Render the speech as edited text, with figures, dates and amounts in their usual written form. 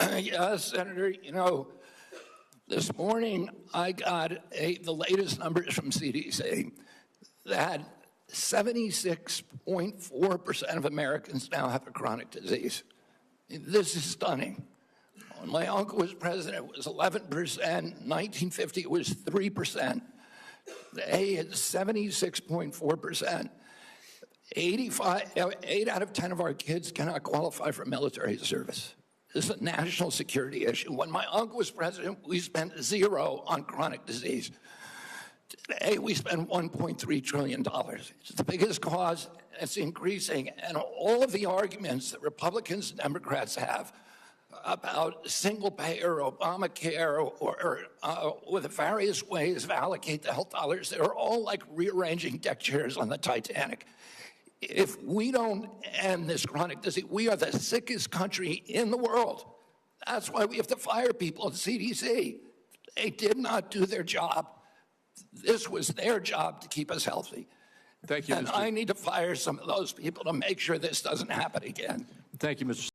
Yes, Senator, you know, this morning I got the latest numbers from CDC that 76.4% of Americans now have a chronic disease. This is stunning. When my uncle was president, it was 11%. 1950, it was 3%. Today, it's 76.4%. 8 out of 10 of our kids cannot qualify for military service. This is a national security issue. When my uncle was president, we spent $0 on chronic disease. Today, we spend $1.3 trillion. It's the biggest cause. It's increasing. And all of the arguments that Republicans and Democrats have about single payer, Obamacare, or the various ways to allocate the health dollars, they're all like rearranging deck chairs on the Titanic. If we don't end this chronic disease, we are the sickest country in the world. That's why we have to fire people at CDC. They did not do their job. This was their job to keep us healthy. Thank you, and I need to fire some of those people to make sure this doesn't happen again. Thank you, Mr.